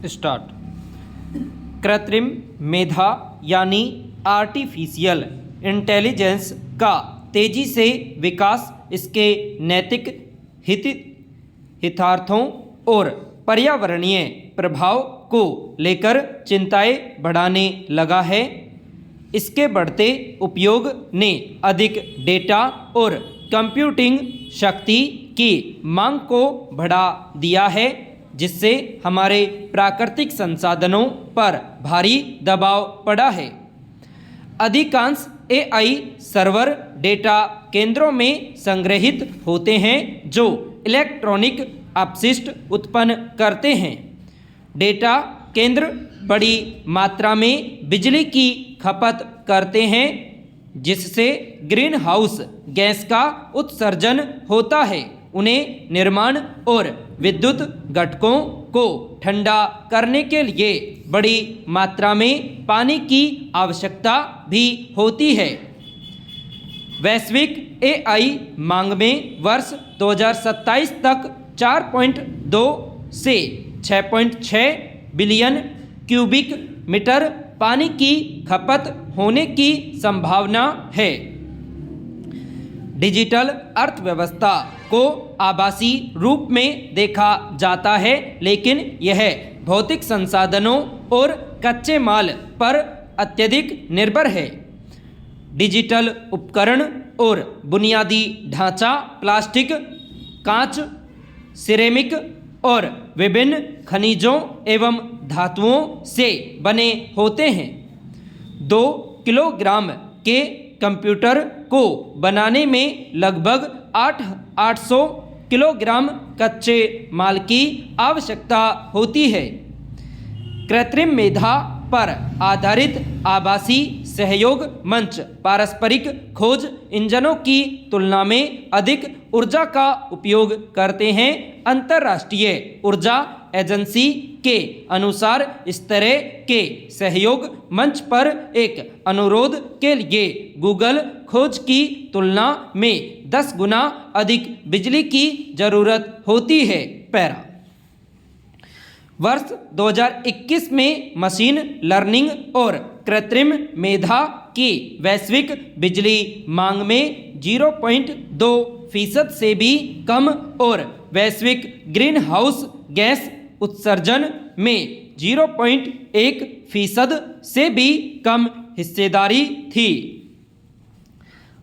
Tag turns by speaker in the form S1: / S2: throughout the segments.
S1: Start. कृत्रिम मेधा यानी artificial intelligence का तेजी से विकास इसके नैतिक हितार्थों और पर्यावरणीय प्रभाव को लेकर चिंताएं बढ़ाने लगा है। इसके बढ़ते उपयोग ने अधिक डेटा और कंप्यूटिंग शक्ति की मांग को बढ़ा दिया है, जिससे हमारे प्राकृतिक संसाधनों पर भारी दबाव पड़ा है। अधिकांश एआई सर्वर डेटा केंद्रों में संग्रहित होते हैं जो इलेक्ट्रॉनिक अपशिष्ट उत्पन्न करते हैं। डेटा केंद्र बड़ी मात्रा में बिजली की खपत करते हैं, जिससे ग्रीन हाउस गैस का उत्सर्जन होता है। उन्हें निर्माण और विद्युत घटकों को ठंडा करने के लिए बड़ी मात्रा में पानी की आवश्यकता भी होती है। वैश्विक एआई मांग में वर्ष 2027 तक 4.2 से 6.6 बिलियन क्यूबिक मीटर पानी की खपत होने की संभावना है। डिजिटल अर्थव्यवस्था को आभासी रूप में देखा जाता है, लेकिन यह भौतिक संसाधनों और कच्चे माल पर अत्यधिक निर्भर है। डिजिटल उपकरण और बुनियादी ढांचा प्लास्टिक, कांच, सिरेमिक और विभिन्न खनिजों एवं धातुओं से बने होते हैं। 2 किलोग्राम के कंप्यूटर को बनाने में लगभग 800 किलोग्राम कच्चे माल की आवश्यकता होती है। कृत्रिम मेधा पर आधारित आभासी सहयोग मंच पारस्परिक खोज इंजनों की तुलना में अधिक ऊर्जा का उपयोग करते हैं। अंतर्राष्ट्रीय ऊर्जा एजेंसी के अनुसार इस तरह के सहयोग मंच पर एक अनुरोध के लिए गूगल खोज की तुलना में 10 गुना अधिक बिजली की जरूरत होती है। पैरा। वर्ष 2021 में मशीन लर्निंग और कृत्रिम मेधा की वैश्विक बिजली मांग में 0.2% से भी कम और वैश्विक ग्रीन हाउस गैस उत्सर्जन में 0.1% से भी कम हिस्सेदारी थी।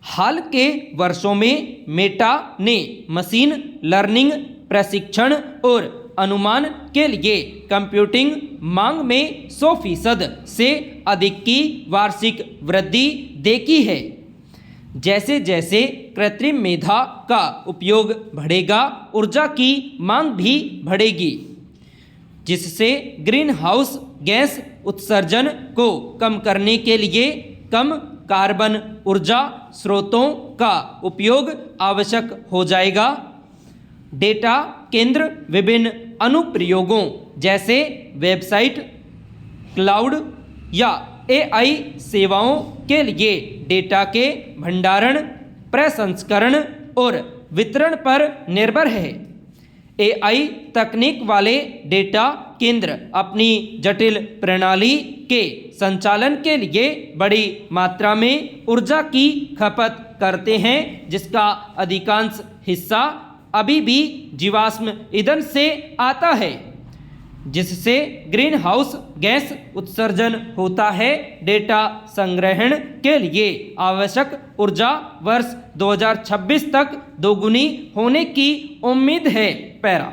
S1: हाल के वर्षों में मेटा ने मशीन लर्निंग प्रशिक्षण और अनुमान के लिए कंप्यूटिंग मांग में 100% से अधिक की वार्षिक वृद्धि देखी है। जैसे जैसे कृत्रिम मेधा का उपयोग बढ़ेगा, ऊर्जा की मांग भी बढ़ेगी, जिससे ग्रीन हाउस गैस उत्सर्जन को कम करने के लिए कम कार्बन ऊर्जा स्रोतों का उपयोग आवश्यक हो जाएगा। डेटा केंद्र विभिन्न अनुप्रयोगों जैसे वेबसाइट, क्लाउड या एआई सेवाओं के लिए डेटा के भंडारण, प्रसंस्करण और वितरण पर निर्भर है। एआई तकनीक वाले डेटा केंद्र अपनी जटिल प्रणाली के संचालन के लिए बड़ी मात्रा में ऊर्जा की खपत करते हैं, जिसका अधिकांश हिस्सा अभी भी जीवाश्म ईंधन से आता है, जिससे ग्रीन हाउस गैस उत्सर्जन होता है। डेटा संग्रहण के लिए आवश्यक ऊर्जा वर्ष 2026 तक दोगुनी होने की उम्मीद है। पैरा।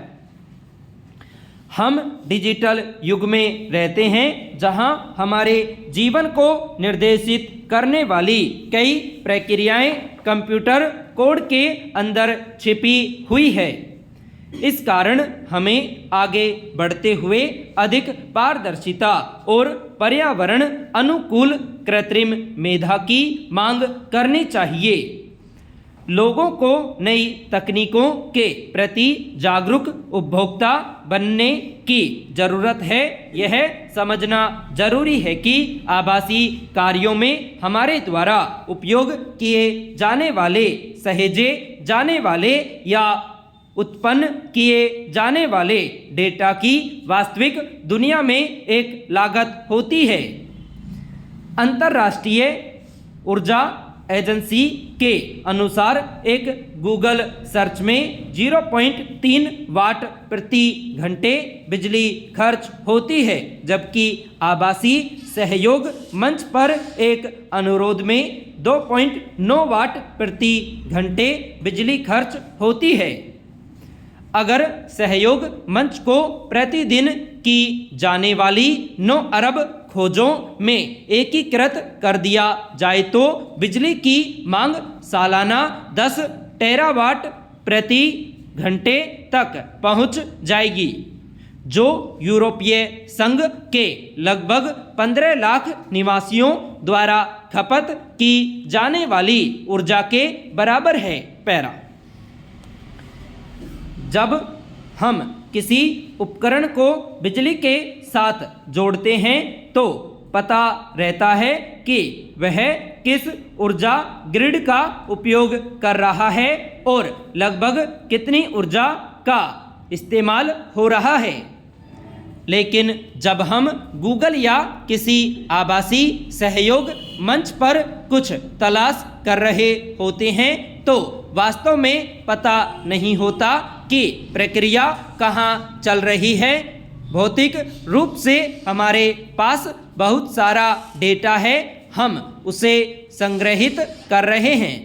S1: हम डिजिटल युग में रहते हैं, जहां हमारे जीवन को निर्देशित करने वाली कई प्रक्रियाएं कंप्यूटर कोड के अंदर छिपी हुई है। इस कारण हमें आगे बढ़ते हुए अधिक पारदर्शिता और पर्यावरण अनुकूल कृत्रिम मेधा की मांग करनी चाहिए। लोगों को नई तकनीकों के प्रति जागरूक उपभोक्ता बनने की जरूरत है। यह समझना जरूरी है कि आभासी कार्यों में हमारे द्वारा उपयोग किए जाने वाले, सहेजे जाने वाले या उत्पन्न किए जाने वाले डेटा की वास्तविक दुनिया में एक लागत होती है। अंतर्राष्ट्रीय ऊर्जा एजेंसी के अनुसार एक गूगल सर्च में 0.3 वाट प्रति घंटे बिजली खर्च होती है, जबकि आभासी सहयोग मंच पर एक अनुरोध में 2.9 वाट प्रति घंटे बिजली खर्च होती है। अगर सहयोग मंच को प्रतिदिन की जाने वाली 9 अरब खोजों में एकीकृत कर दिया जाए तो बिजली की मांग सालाना 10 टेरावाट प्रति घंटे तक पहुंच जाएगी, जो यूरोपीय संघ के लगभग 15 लाख निवासियों द्वारा खपत की जाने वाली ऊर्जा के बराबर है। पैरा, जब हम किसी उपकरण को बिजली के साथ जोड़ते हैं तो पता रहता है कि वह किस ऊर्जा ग्रिड का उपयोग कर रहा है और लगभग कितनी ऊर्जा का इस्तेमाल हो रहा है। लेकिन जब हम गूगल या किसी आभासी सहयोग मंच पर कुछ तलाश कर रहे होते हैं तो वास्तव में पता नहीं होता कि प्रक्रिया कहाँ चल रही है। भौतिक रूप से हमारे पास बहुत सारा डेटा है, हम उसे संग्रहित कर रहे हैं।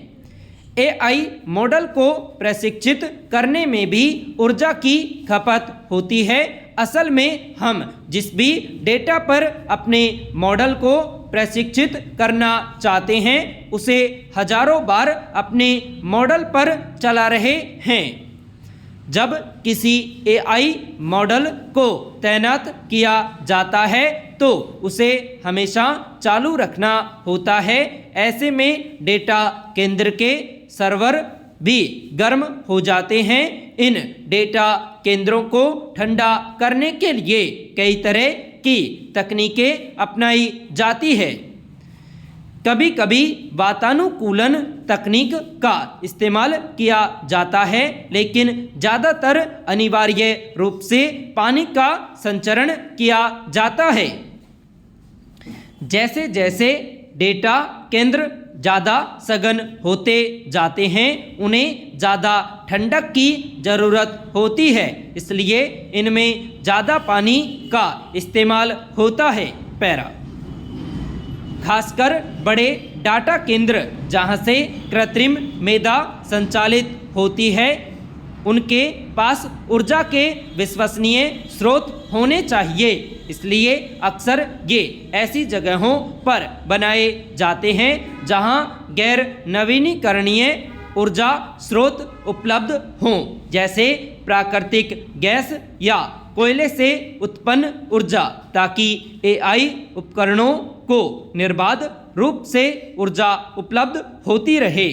S1: एआई मॉडल को प्रशिक्षित करने में भी ऊर्जा की खपत होती है। असल में हम जिस भी डेटा पर अपने मॉडल को प्रशिक्षित करना चाहते हैं उसे हजारों बार अपने मॉडल पर चला रहे हैं। जब किसी एआई मॉडल को तैनात किया जाता है तो उसे हमेशा चालू रखना होता है। ऐसे में डेटा केंद्र के सर्वर भी गर्म हो जाते हैं। इन डेटा केंद्रों को ठंडा करने के लिए कई तरह की तकनीकें अपनाई जाती है। कभी कभी वातानुकूलन तकनीक का इस्तेमाल किया जाता है, लेकिन ज़्यादातर अनिवार्य रूप से पानी का संचरण किया जाता है। जैसे जैसे डेटा केंद्र ज़्यादा सघन होते जाते हैं उन्हें ज़्यादा ठंडक की ज़रूरत होती है, इसलिए इनमें ज़्यादा पानी का इस्तेमाल होता है। पैरा, खासकर बड़े डाटा केंद्र जहां से कृत्रिम मेधा संचालित होती है उनके पास ऊर्जा के विश्वसनीय स्रोत होने चाहिए, इसलिए अक्सर ये ऐसी जगहों पर बनाए जाते हैं जहां गैर नवीनीकरणीय ऊर्जा स्रोत उपलब्ध हों, जैसे प्राकृतिक गैस या कोयले से उत्पन्न ऊर्जा, ताकि एआई उपकरणों को निर्बाध रूप से ऊर्जा उपलब्ध होती रहे।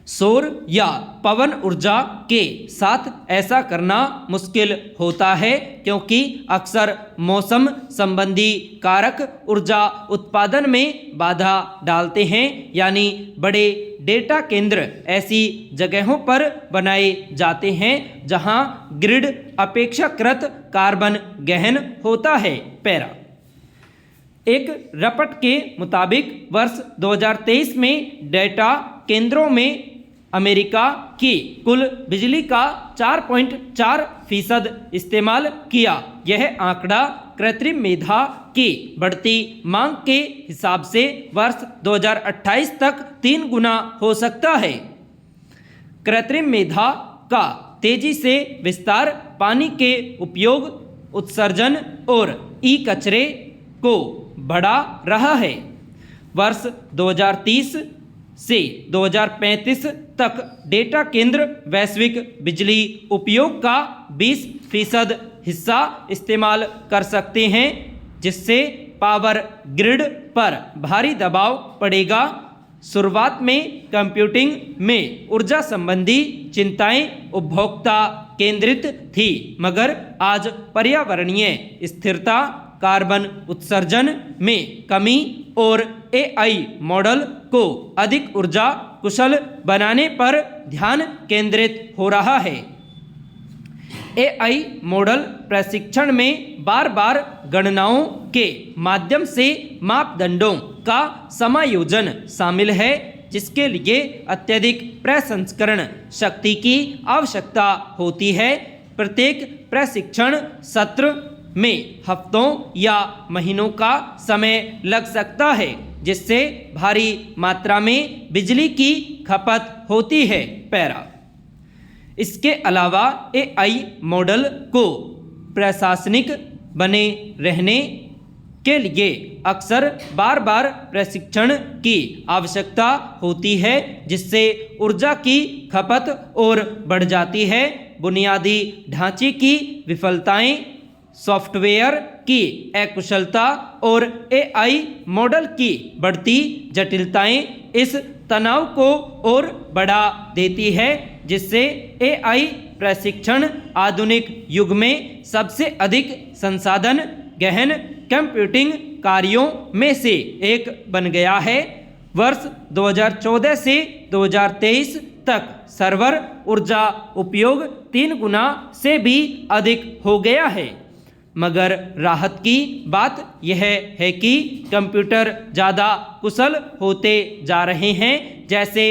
S1: सौर या पवन ऊर्जा के साथ ऐसा करना मुश्किल होता है क्योंकि अक्सर मौसम संबंधी कारक ऊर्जा उत्पादन में बाधा डालते हैं। यानी बड़े डेटा केंद्र ऐसी जगहों पर बनाए जाते हैं जहां ग्रिड अपेक्षाकृत कार्बन गहन होता है। पैरा, एक रिपोर्ट के मुताबिक वर्ष 2023 में डेटा केंद्रों में अमेरिका की कुल बिजली का 4.4% इस्तेमाल किया। यह आंकड़ा कृत्रिम मेधा की बढ़ती मांग के हिसाब से वर्ष 2028 तक 3 गुना हो सकता है। कृत्रिम मेधा का तेजी से विस्तार पानी के उपयोग, उत्सर्जन और ई कचरे को बढ़ा रहा है। वर्ष 2030 से 2035 तक डेटा केंद्र वैश्विक बिजली उपयोग का 20% हिस्सा इस्तेमाल कर सकते हैं, जिससे पावर ग्रिड पर भारी दबाव पड़ेगा। शुरुआत में कंप्यूटिंग में ऊर्जा संबंधी चिंताएं उपभोक्ता केंद्रित थी, मगर आज पर्यावरणीय स्थिरता, कार्बन उत्सर्जन में कमी और एआई मॉडल को अधिक ऊर्जा कुशल बनाने पर ध्यान केंद्रित हो रहा है। एआई मॉडल प्रशिक्षण में बार बार गणनाओं के माध्यम से मापदंडों का समायोजन शामिल है, जिसके लिए अत्यधिक प्रसंस्करण शक्ति की आवश्यकता होती है। प्रत्येक प्रशिक्षण सत्र में हफ्तों या महीनों का समय लग सकता है, जिससे भारी मात्रा में बिजली की खपत होती है। पैरा इसके अलावा एआई मॉडल को प्रशासनिक बने रहने के लिए अक्सर बार बार प्रशिक्षण की आवश्यकता होती है, जिससे ऊर्जा की खपत और बढ़ जाती है। बुनियादी ढांचे की विफलताएं, सॉफ्टवेयर की अकुशलता और एआई मॉडल की बढ़ती जटिलताएं इस तनाव को और बढ़ा देती है, जिससे एआई प्रशिक्षण आधुनिक युग में सबसे अधिक संसाधन गहन कंप्यूटिंग कार्यों में से एक बन गया है। वर्ष 2014 से 2023 तक सर्वर ऊर्जा उपयोग 3 गुना से भी अधिक हो गया है। मगर राहत की बात यह है कि कंप्यूटर ज़्यादा कुशल होते जा रहे हैं। जैसे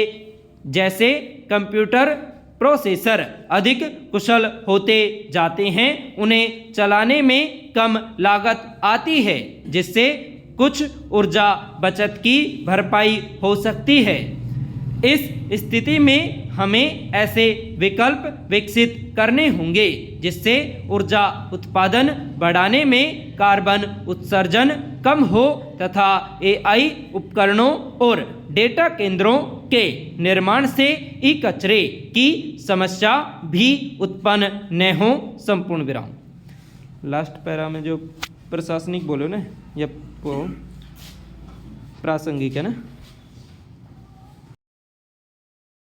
S1: जैसे कंप्यूटर प्रोसेसर अधिक कुशल होते जाते हैं, उन्हें चलाने में कम लागत आती है, जिससे कुछ ऊर्जा बचत की भरपाई हो सकती है। इस स्थिति में हमें ऐसे विकल्प विकसित करने होंगे जिससे ऊर्जा उत्पादन बढ़ाने में कार्बन उत्सर्जन कम हो तथा एआई उपकरणों और डेटा केंद्रों के निर्माण से ई कचरे की समस्या भी उत्पन्न न हो। संपूर्ण विराम। लास्ट पैरा में जो प्रशासनिक बोलो ना, या प्रासंगिक है ना।